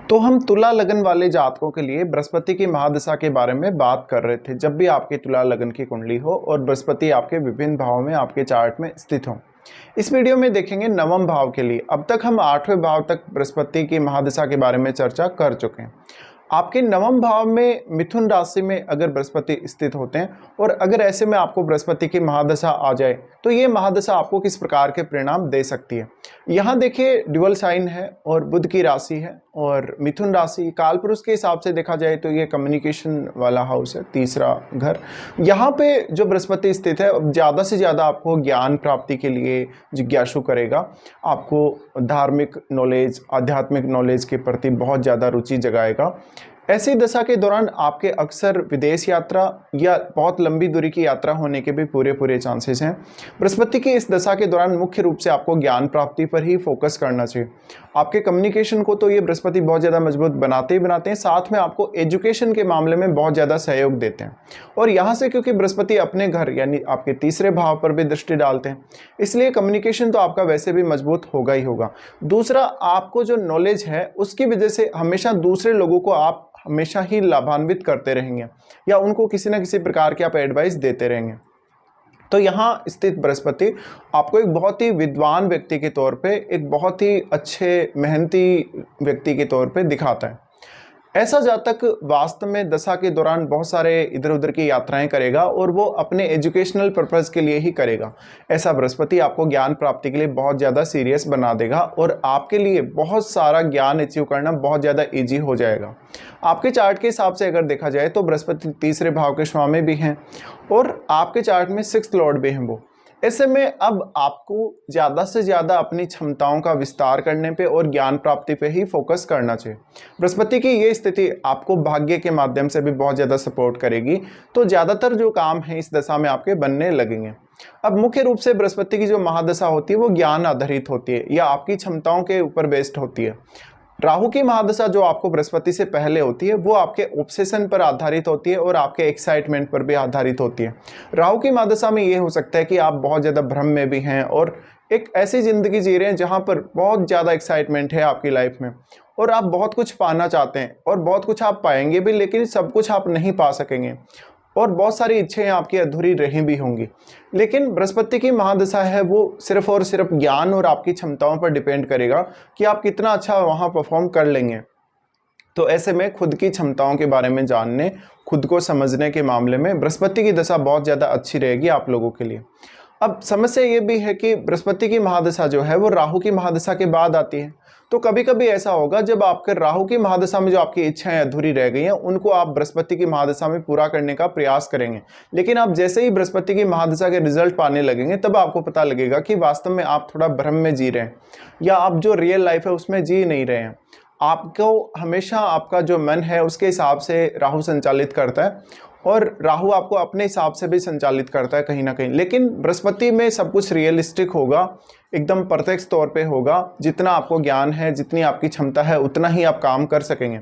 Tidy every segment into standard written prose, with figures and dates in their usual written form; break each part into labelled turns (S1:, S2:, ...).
S1: तो हम तुला लगन वाले जातकों के लिए बृहस्पति की महादशा के बारे में बात कर रहे थे। जब भी आपकी तुला लगन की कुंडली हो और बृहस्पति आपके विभिन्न भावों में आपके चार्ट में स्थित हो। इस वीडियो में देखेंगे नवम भाव के लिए। अब तक हम 8वें भाव तक बृहस्पति की महादशा के बारे में चर्चा कर चुके हैं। आपके नवम भाव में मिथुन राशि में अगर बृहस्पति स्थित होते हैं और अगर ऐसे में आपको बृहस्पति की महादशा आ जाए तो ये महादशा आपको किस प्रकार के परिणाम दे सकती है। यहाँ देखिए ड्यूअल साइन है और बुध की राशि है और मिथुन राशि कालपुरुष के हिसाब से देखा जाए तो ये कम्युनिकेशन वाला हाउस है, तीसरा घर। यहाँ पे जो बृहस्पति स्थित है ज़्यादा से ज़्यादा आपको ज्ञान प्राप्ति के लिए जिज्ञासु करेगा, आपको धार्मिक नॉलेज, आध्यात्मिक नॉलेज के प्रति बहुत ज़्यादा रुचि जगाएगा। ऐसी दशा के दौरान आपके अक्सर विदेश यात्रा या बहुत लंबी दूरी की यात्रा होने के भी पूरे चांसेस हैं। बृहस्पति की इस दशा के दौरान मुख्य रूप से आपको ज्ञान प्राप्ति पर ही फोकस करना चाहिए। आपके कम्युनिकेशन को तो ये बृहस्पति बहुत ज़्यादा मजबूत बनाते ही बनाते हैं, साथ में आपको एजुकेशन के मामले में बहुत ज़्यादा सहयोग देते हैं। और यहाँ से क्योंकि बृहस्पति अपने घर यानी आपके तीसरे भाव पर भी दृष्टि डालते हैं, इसलिए कम्युनिकेशन तो आपका वैसे भी मजबूत होगा ही होगा। दूसरा, आपको जो नॉलेज है उसकी वजह से हमेशा दूसरे लोगों को आप हमेशा ही लाभान्वित करते रहेंगे या उनको किसी न किसी प्रकार के आप एडवाइस देते रहेंगे। तो यहाँ स्थित बृहस्पति आपको एक बहुत ही विद्वान व्यक्ति के तौर पे, एक बहुत ही अच्छे मेहनती व्यक्ति के तौर पे दिखाता है। ऐसा जातक वास्तव में दशा के दौरान बहुत सारे इधर उधर की यात्राएं करेगा और वो अपने एजुकेशनल पर्पस के लिए ही करेगा। ऐसा बृहस्पति आपको ज्ञान प्राप्ति के लिए बहुत ज़्यादा सीरियस बना देगा और आपके लिए बहुत सारा ज्ञान अचीव करना बहुत ज़्यादा इजी हो जाएगा। आपके चार्ट के हिसाब से अगर देखा जाए तो बृहस्पति तीसरे भाव के स्वामी भी हैं और आपके चार्ट में 6th लॉर्ड भी हैं वो। ऐसे में अब आपको ज़्यादा से ज़्यादा अपनी क्षमताओं का विस्तार करने पे और ज्ञान प्राप्ति पे ही फोकस करना चाहिए। बृहस्पति की ये स्थिति आपको भाग्य के माध्यम से भी बहुत ज़्यादा सपोर्ट करेगी, तो ज़्यादातर जो काम है इस दशा में आपके बनने लगेंगे। अब मुख्य रूप से बृहस्पति की जो महादशा होती है वो ज्ञान आधारित होती है या आपकी क्षमताओं के ऊपर बेस्ड होती है। राहु की महादशा जो आपको बृहस्पति से पहले होती है वो आपके ऑब्सेशन पर आधारित होती है और आपके एक्साइटमेंट पर भी आधारित होती है। राहु की महादशा में ये हो सकता है कि आप बहुत ज़्यादा भ्रम में भी हैं और एक ऐसी ज़िंदगी जी रहे हैं जहाँ पर बहुत ज़्यादा एक्साइटमेंट है आपकी लाइफ में और आप बहुत कुछ पाना चाहते हैं और बहुत कुछ आप पाएंगे भी, लेकिन सब कुछ आप नहीं पा सकेंगे और बहुत सारी इच्छाएं आपकी अधूरी रही भी होंगी। लेकिन बृहस्पति की महादशा है वो सिर्फ और सिर्फ ज्ञान और आपकी क्षमताओं पर डिपेंड करेगा कि आप कितना अच्छा वहाँ परफॉर्म कर लेंगे। तो ऐसे में खुद की क्षमताओं के बारे में जानने, खुद को समझने के मामले में बृहस्पति की दशा बहुत ज़्यादा अच्छी रहेगी आप लोगों के लिए। अब समस्या ये भी है कि बृहस्पति की महादशा जो है वो राहु की महादशा के बाद आती है। तो कभी कभी ऐसा होगा जब आपके राहु की महादशा में जो आपकी इच्छाएं अधूरी रह गई हैं उनको आप बृहस्पति की महादशा में पूरा करने का प्रयास करेंगे, लेकिन आप जैसे ही बृहस्पति की महादशा के रिजल्ट पाने लगेंगे तब आपको पता लगेगा कि वास्तव में आप थोड़ा भ्रम में जी रहे हैं या आप जो रियल लाइफ है उसमें जी नहीं रहे हैं। आपको हमेशा आपका जो मन है उसके हिसाब से राहु संचालित करता है और राहु आपको अपने हिसाब से भी संचालित करता है कहीं ना कहीं, लेकिन बृहस्पति में सब कुछ रियलिस्टिक होगा, एकदम प्रत्यक्ष तौर पे होगा। जितना आपको ज्ञान है, जितनी आपकी क्षमता है उतना ही आप काम कर सकेंगे।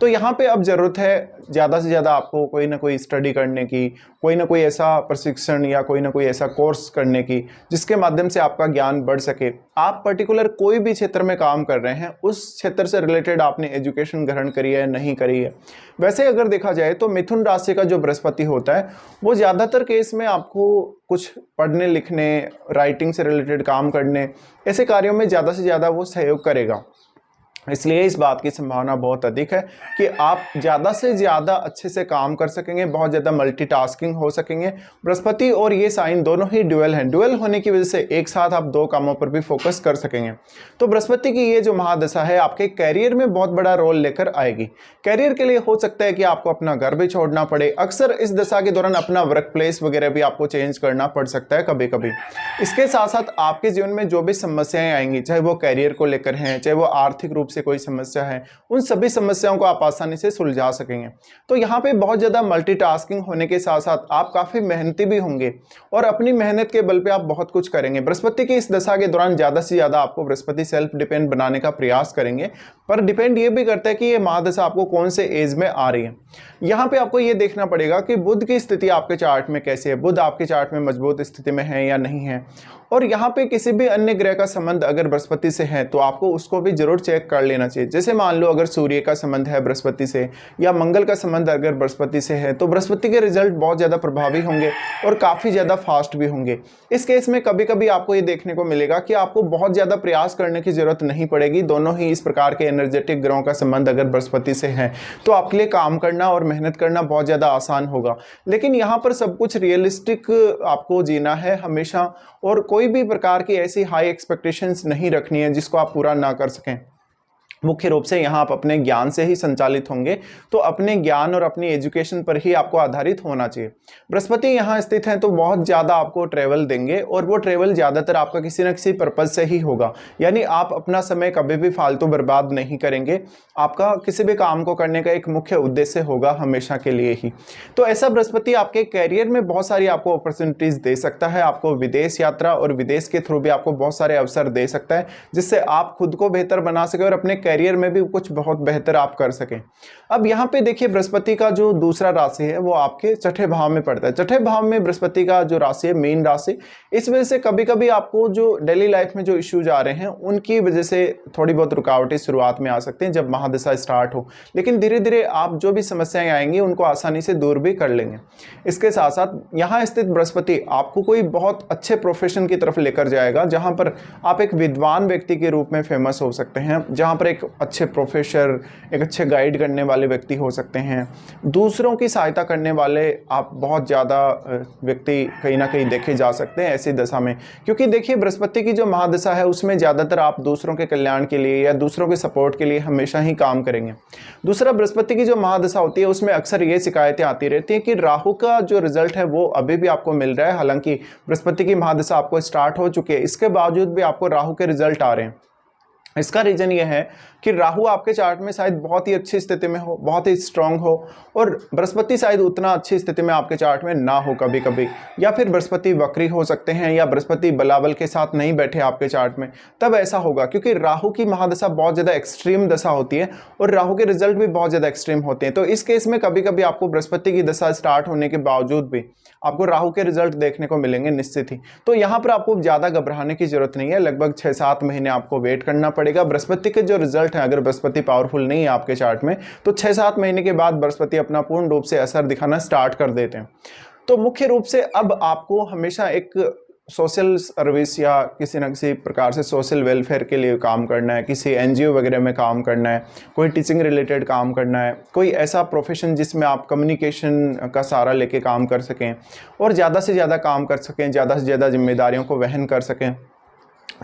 S1: तो यहाँ पे अब ज़रूरत है ज़्यादा से ज़्यादा आपको कोई ना कोई स्टडी करने की, कोई ना कोई ऐसा प्रशिक्षण या कोई ना कोई ऐसा कोर्स करने की जिसके माध्यम से आपका ज्ञान बढ़ सके। आप पर्टिकुलर कोई भी क्षेत्र में काम कर रहे हैं उस क्षेत्र से रिलेटेड आपने एजुकेशन ग्रहण करी है नहीं करी है। वैसे अगर देखा जाए तो मिथुन राशि का जो बृहस्पति होता है वो ज़्यादातर केस में आपको कुछ पढ़ने लिखने, राइटिंग से रिलेटेड काम करने, ऐसे कार्यों में ज़्यादा से ज़्यादा वो सहयोग करेगा। इसलिए इस बात की संभावना बहुत अधिक है कि आप ज़्यादा से ज़्यादा अच्छे से काम कर सकेंगे, बहुत ज़्यादा मल्टीटास्किंग हो सकेंगे। बृहस्पति और ये साइन दोनों ही ड्यूअल हैं, ड्यूअल होने की वजह से एक साथ आप दो कामों पर भी फोकस कर सकेंगे। तो बृहस्पति की ये जो महादशा है आपके कैरियर में बहुत बड़ा रोल लेकर आएगी। कैरियर के लिए हो सकता है कि आपको अपना घर भी छोड़ना पड़े। अक्सर इस दशा के दौरान अपना वर्क प्लेस वगैरह भी आपको चेंज करना पड़ सकता है कभी कभी। इसके साथ साथ आपके जीवन में जो भी समस्याएं आएंगी, चाहे वो कैरियर को लेकर हैं, चाहे वो आर्थिक रूप से कोई समस्या है, उन सभी समस्याओं को आप आसानी से सुलझा सकेंगे। तो यहाँ पे बहुत ज़्यादा मल्टीटास्किंग होने के साथ साथ आप काफ़ी मेहनती भी होंगे और अपनी मेहनत के बल पे आप बहुत कुछ करेंगे। बृहस्पति की इस दशा के दौरान ज़्यादा से ज़्यादा आपको बृहस्पति सेल्फ डिपेंड बनाने का प्रयास करेंगे, पर डिपेंड ये भी करता है कि ये महादशा आपको कौन से एज में आ रही है। यहाँ पे आपको ये देखना पड़ेगा कि बुध की स्थिति आपके चार्ट में कैसी है, बुध आपके चार्ट में मजबूत स्थिति में है या नहीं है। और यहाँ पे किसी भी अन्य ग्रह का संबंध अगर बृहस्पति से है तो आपको उसको भी जरूर चेक कर लेना चाहिए। जैसे मान लो अगर सूर्य का संबंध है बृहस्पति से या मंगल का संबंध अगर बृहस्पति से है तो बृहस्पति के रिजल्ट बहुत ज़्यादा प्रभावी होंगे और काफ़ी ज़्यादा फास्ट भी होंगे। इस केस में कभी कभी आपको ये देखने को मिलेगा कि आपको बहुत ज़्यादा प्रयास करने की जरूरत नहीं पड़ेगी। दोनों ही इस प्रकार के एनर्जेटिक ग्रहों का संबंध अगर बृहस्पति से है तो आपके लिए काम करना और मेहनत करना बहुत ज़्यादा आसान होगा। लेकिन यहाँ पर सब कुछ रियलिस्टिक आपको जीना है हमेशा, और कोई भी प्रकार की ऐसी हाई एक्सपेक्टेशंस नहीं रखनी है जिसको आप पूरा ना कर सकें। मुख्य रूप से यहाँ आप अपने ज्ञान से ही संचालित होंगे, तो अपने ज्ञान और अपनी एजुकेशन पर ही आपको आधारित होना चाहिए। बृहस्पति यहाँ स्थित हैं तो बहुत ज़्यादा आपको ट्रेवल देंगे, और वो ट्रेवल ज़्यादातर आपका किसी न किसी पर्पज़ से ही होगा। यानी आप अपना समय कभी भी फालतू बर्बाद नहीं करेंगे, आपका किसी भी काम को करने का एक मुख्य उद्देश्य होगा हमेशा के लिए ही। तो ऐसा बृहस्पति आपके कैरियर में बहुत सारी आपको अपॉर्चुनिटीज़ दे सकता है, आपको विदेश यात्रा और विदेश के थ्रू भी आपको बहुत सारे अवसर दे सकता है, जिससे आप खुद को बेहतर बना सकें और अपने कैरियर में भी कुछ बहुत बेहतर आप कर सकें। अब यहाँ पे देखिए बृहस्पति का जो दूसरा राशि है वो आपके छठे भाव में पड़ता है। छठे भाव में बृहस्पति का जो राशि है मीन राशि, इस वजह से कभी कभी आपको जो डेली लाइफ में जो इश्यूज आ रहे हैं उनकी वजह से थोड़ी बहुत रुकावटें शुरुआत में आ सकते हैं जब महादशा स्टार्ट हो, लेकिन धीरे धीरे आप जो भी समस्याएं आएंगी उनको आसानी से दूर भी कर लेंगे। इसके साथ साथ यहाँ स्थित बृहस्पति आपको कोई बहुत अच्छे प्रोफेशन की तरफ लेकर जाएगा, जहाँ पर आप एक विद्वान व्यक्ति के रूप में फेमस हो सकते हैं, जहाँ पर एक अच्छे प्रोफेसर, एक अच्छे गाइड करने वाले व्यक्ति हो सकते हैं। दूसरों की सहायता करने वाले आप बहुत ज़्यादा व्यक्ति कहीं ना कहीं देखे जा सकते हैं ऐसी दशा में, क्योंकि देखिए बृहस्पति की जो महादशा है उसमें ज़्यादातर आप दूसरों के कल्याण के लिए या दूसरों के सपोर्ट के लिए हमेशा ही काम करेंगे। दूसरा, बृहस्पति की जो महादशा होती है उसमें अक्सर ये शिकायतें आती रहती हैं कि राहु का जो रिजल्ट है वो अभी भी आपको मिल रहा है। हालांकि बृहस्पति की महादशा आपको स्टार्ट हो चुकी है, इसके बावजूद भी आपको राहु के रिजल्ट आ रहे हैं। इसका रीजन ये है कि राहु आपके चार्ट में शायद बहुत ही अच्छी स्थिति में हो, बहुत ही स्ट्रांग हो, और बृहस्पति शायद उतना अच्छी स्थिति में आपके चार्ट में ना हो कभी कभी, या फिर बृहस्पति वक्री हो सकते हैं, या बृहस्पति बलाबल के साथ नहीं बैठे आपके चार्ट में, तब ऐसा होगा। क्योंकि राहु की महादशा बहुत ज़्यादा एक्सट्रीम दशा होती है और राहु के रिजल्ट भी बहुत ज़्यादा एक्सट्रीम होते हैं। तो इस केस में कभी कभी आपको बृहस्पति की दशा स्टार्ट होने के बावजूद भी आपको राहु के रिजल्ट देखने को मिलेंगे निश्चित ही। तो यहाँ पर आपको ज़्यादा घबराने की जरूरत नहीं है, लगभग 6-7 महीने आपको वेट करना पड़ेगा। बृहस्पति के जो रिजल्ट है, अगर बृहस्पति पावरफुल नहीं है आपके चार्ट में तो 6-7 महीने के बाद बृहस्पति अपना पूर्ण रूप से असर दिखाना स्टार्ट कर देते हैं। तो मुख्य रूप से अब आपको हमेशा एक सोशल सर्विस या किसी न किसी प्रकार से सोशल वेलफेयर के लिए काम करना है, किसी एनजीओ वगैरह में काम करना है, कोई टीचिंग रिलेटेड काम करना है, कोई ऐसा प्रोफेशन जिसमें आप कम्युनिकेशन का सहारा लेके काम कर सकें और ज़्यादा से ज़्यादा काम कर सकें, ज़्यादा से ज़्यादा जिम्मेदारियों को वहन कर सकें।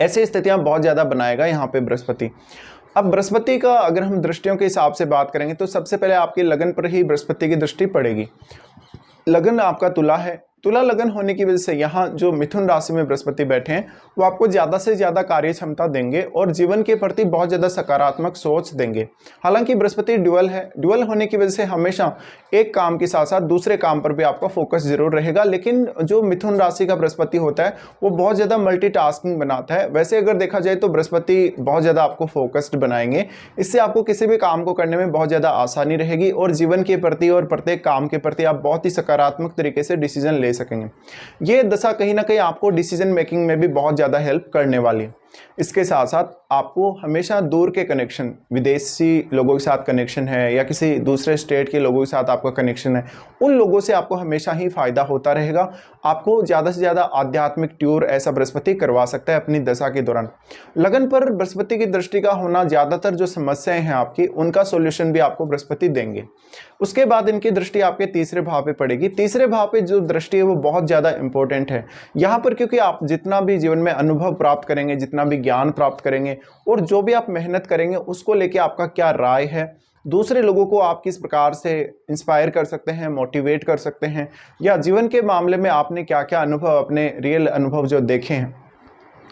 S1: ऐसी स्थितियाँ बहुत ज़्यादा बनाएगा यहाँ पे बृहस्पति। अब बृहस्पति का अगर हम दृष्टियों के हिसाब से बात करेंगे तो सबसे पहले आपकी लगन पर ही बृहस्पति की दृष्टि पड़ेगी। लगन आपका तुला है, तुला लगन होने की वजह से यहाँ जो मिथुन राशि में बृहस्पति बैठे हैं वो आपको ज़्यादा से ज़्यादा कार्य क्षमता देंगे और जीवन के प्रति बहुत ज़्यादा सकारात्मक सोच देंगे। हालांकि बृहस्पति ड्यूअल है, ड्यूअल होने की वजह से हमेशा एक काम के साथ साथ दूसरे काम पर भी आपका फोकस जरूर रहेगा। लेकिन जो मिथुन राशि का बृहस्पति होता है वो बहुत ज़्यादा मल्टीटास्किंग बनाता है। वैसे अगर देखा जाए तो बृहस्पति बहुत ज़्यादा आपको फोकस्ड बनाएंगे, इससे आपको किसी भी काम को करने में बहुत ज़्यादा आसानी रहेगी और जीवन के प्रति और प्रत्येक काम के प्रति आप बहुत ही सकारात्मक तरीके से डिसीजन ले सकेंगे। ये दशा कहीं ना कहीं आपको डिसीजन मेकिंग में भी बहुत ज़्यादा हेल्प करने वाली है। इसके साथ साथ आपको हमेशा दूर के कनेक्शन, विदेशी लोगों के साथ कनेक्शन है या किसी दूसरे स्टेट के लोगों के साथ आपका कनेक्शन है, उन लोगों से आपको हमेशा ही फायदा होता रहेगा। आपको ज़्यादा से ज़्यादा आध्यात्मिक टूर ऐसा बृहस्पति करवा सकता है अपनी दशा के दौरान। लगन पर बृहस्पति की दृष्टि का होना, ज़्यादातर जो समस्याएं हैं आपकी उनका सोल्यूशन भी आपको बृहस्पति देंगे। उसके बाद इनकी दृष्टि आपके तीसरे भाव पे पड़ेगी। तीसरे भाव पे जो दृष्टि है वो बहुत ज़्यादा इंपॉर्टेंट है यहाँ पर, क्योंकि आप जितना भी जीवन में अनुभव प्राप्त करेंगे, जितना भी ज्ञान प्राप्त करेंगे और जो भी आप मेहनत करेंगे उसको लेके आपका क्या राय है, दूसरे लोगों को आप किस प्रकार से इंस्पायर कर सकते हैं, मोटिवेट कर सकते हैं, या जीवन के मामले में आपने क्या क्या अनुभव, अपने रियल अनुभव जो देखे हैं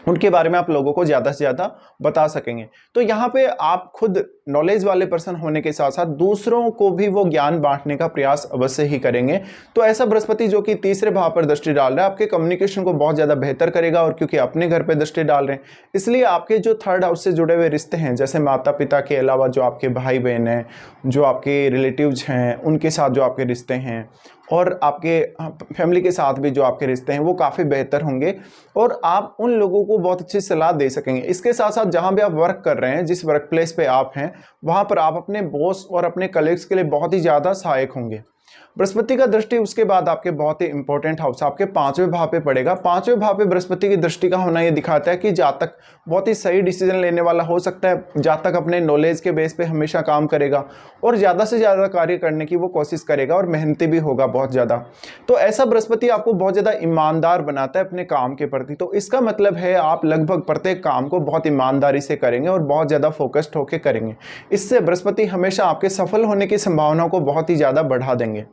S1: उनके बारे में आप लोगों को ज़्यादा से ज़्यादा बता सकेंगे। तो यहाँ पे आप खुद नॉलेज वाले पर्सन होने के साथ साथ दूसरों को भी वो ज्ञान बांटने का प्रयास अवश्य ही करेंगे। तो ऐसा बृहस्पति जो कि तीसरे भाव पर दृष्टि डाल रहा है आपके कम्युनिकेशन को बहुत ज़्यादा बेहतर करेगा, और क्योंकि अपने घर पर दृष्टि डाल रहे हैं इसलिए आपके जो थर्ड हाउस से जुड़े हुए रिश्ते हैं, जैसे माता पिता के अलावा जो आपके भाई बहन हैं, जो आपके रिलेटिव्स हैं, उनके साथ जो आपके रिश्ते हैं, और आपके फैमिली के साथ भी जो आपके रिश्ते हैं वो काफ़ी बेहतर होंगे और आप उन लोगों को बहुत अच्छी सलाह दे सकेंगे। इसके साथ साथ जहाँ भी आप वर्क कर रहे हैं, जिस वर्क प्लेस पे आप हैं, वहाँ पर आप अपने बॉस और अपने कलीग्स के लिए बहुत ही ज़्यादा सहायक होंगे। बृहस्पति का दृष्टि उसके बाद आपके बहुत ही इंपॉर्टेंट हाउस, आपके 5वें भाव पे पड़ेगा। 5वें भाव पे बृहस्पति की दृष्टि का होना ये दिखाता है कि जातक बहुत ही सही डिसीजन लेने वाला हो सकता है, जातक अपने नॉलेज के बेस पे हमेशा काम करेगा और ज़्यादा से ज़्यादा कार्य करने की वो कोशिश करेगा और मेहनती भी होगा बहुत ज़्यादा। तो ऐसा बृहस्पति आपको बहुत ज़्यादा ईमानदार बनाता है अपने काम के प्रति। तो इसका मतलब है आप लगभग प्रत्येक काम को बहुत ईमानदारी से करेंगे और बहुत ज़्यादा फोकस्ड होकर करेंगे। इससे बृहस्पति हमेशा आपके सफल होने की संभावनाओं को बहुत ही ज़्यादा बढ़ा देंगे।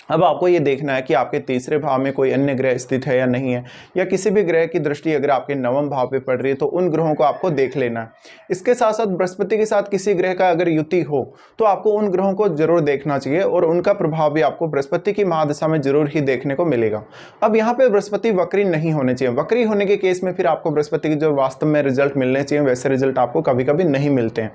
S1: अब आपको ये देखना है कि आपके तीसरे भाव में कोई अन्य ग्रह स्थित है या नहीं है, या किसी भी ग्रह की दृष्टि अगर आपके 9वें भाव पे पड़ रही है तो उन ग्रहों को आपको देख लेना है। इसके साथ साथ बृहस्पति के साथ किसी ग्रह का अगर युति हो तो आपको उन ग्रहों को जरूर देखना चाहिए और उनका प्रभाव भी आपको बृहस्पति की महादशा में जरूर ही देखने को मिलेगा। अब यहाँ पे बृहस्पति वक्री नहीं होने चाहिए। वक्री होने के केस में फिर आपको बृहस्पति के जो वास्तव में रिजल्ट मिलने चाहिए वैसे रिजल्ट आपको कभी कभी नहीं मिलते हैं।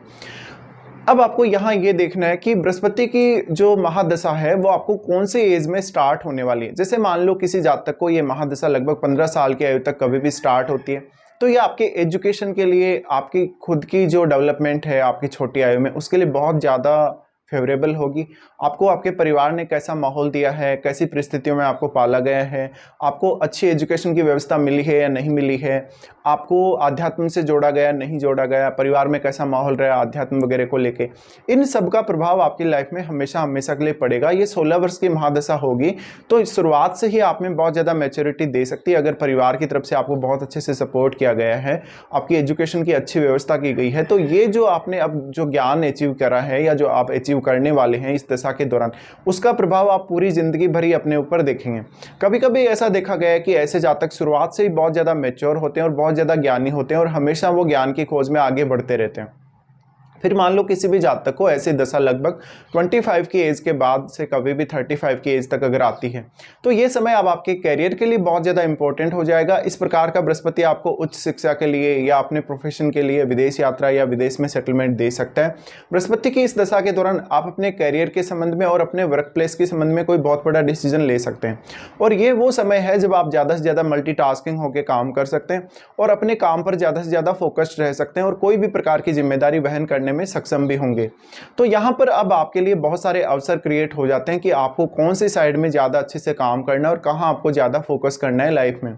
S1: अब आपको यहाँ ये देखना है कि बृहस्पति की जो महादशा है वो आपको कौन से एज में स्टार्ट होने वाली है। जैसे मान लो किसी जातक को ये महादशा लगभग 15 साल की आयु तक कभी भी स्टार्ट होती है, तो ये आपके एजुकेशन के लिए, आपकी खुद की जो डेवलपमेंट है आपकी छोटी आयु में, उसके लिए बहुत ज़्यादा फेवरेबल होगी। आपको आपके परिवार ने कैसा माहौल दिया है, कैसी परिस्थितियों में आपको पाला गया है, आपको अच्छी एजुकेशन की व्यवस्था मिली है या नहीं मिली है, आपको आध्यात्म से जोड़ा गया नहीं जोड़ा गया, परिवार में कैसा माहौल रहा आध्यात्म वगैरह को लेके, इन सब का प्रभाव आपकी लाइफ में हमेशा हमेशा के लिए पड़ेगा। ये 16 वर्ष की महादशा होगी तो शुरुआत से ही आप में बहुत ज़्यादा मैच्योरिटी दे सकती है अगर परिवार की तरफ से आपको बहुत अच्छे से सपोर्ट किया गया है, आपकी एजुकेशन की अच्छी व्यवस्था की गई है। तो ये जो आपने अब जो ज्ञान अचीव करा है या जो आप अचीव करने वाले हैं इस दशा के दौरान, उसका प्रभाव आप पूरी जिंदगी भर ही अपने ऊपर देखेंगे। कभी कभी ऐसा देखा गया है कि ऐसे जातक शुरुआत से ही बहुत ज़्यादा मैच्योर होते हैं और बहुत ज़्यादा ज्ञानी होते हैं और हमेशा वो ज्ञान की खोज में आगे बढ़ते रहते हैं। फिर मान लो किसी भी जातक को ऐसी दशा लगभग 25 की एज के बाद से कभी भी 35 की एज तक अगर आती है तो ये समय अब आपके कैरियर के लिए बहुत ज़्यादा इंपॉर्टेंट हो जाएगा। इस प्रकार का बृहस्पति आपको उच्च शिक्षा के लिए या अपने प्रोफेशन के लिए विदेश यात्रा या विदेश में सेटलमेंट दे सकता है। बृहस्पति की इस दशा के दौरान आप अपने कैरियर के संबंध में और अपने वर्क प्लेस के संबंध में कोई बहुत बड़ा डिसीजन ले सकते हैं और ये वो समय है जब आप ज़्यादा से ज़्यादा मल्टीटास्किंग होकर काम कर सकते हैं और अपने काम पर ज़्यादा से ज़्यादा फोकस्ड रह सकते हैं और कोई भी प्रकार की जिम्मेदारी वहन करने में सक्षम भी होंगे। तो यहां पर अब आपके लिए बहुत सारे अवसर क्रिएट हो जाते हैं कि आपको कौन सी साइड में ज्यादा अच्छे से काम करना है और कहां आपको ज्यादा फोकस करना है लाइफ में।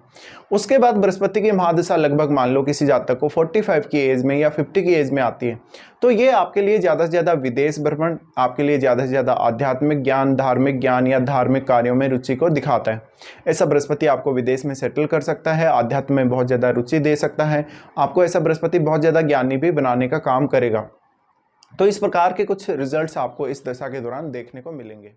S1: उसके बाद बृहस्पति की महादशा लगभग मान लो किसी जातक को 45 की एज में या 50 की एज में आती है तो ये आपके लिए ज्यादा से ज्यादा विदेश भ्रमण, आपके लिए ज्यादा से ज्यादा आध्यात्मिक ज्ञान, धार्मिक ज्ञान या धार्मिक कार्यों में रुचि को दिखाता है। ऐसा बृहस्पति आपको विदेश में सेटल कर सकता है, आध्यात्म में बहुत ज्यादा रुचि दे सकता है, आपको ऐसा बृहस्पति बहुत ज्यादा ज्ञानी भी बनाने का काम करेगा। तो इस प्रकार के कुछ रिजल्ट्स आपको इस दशा के दौरान देखने को मिलेंगे।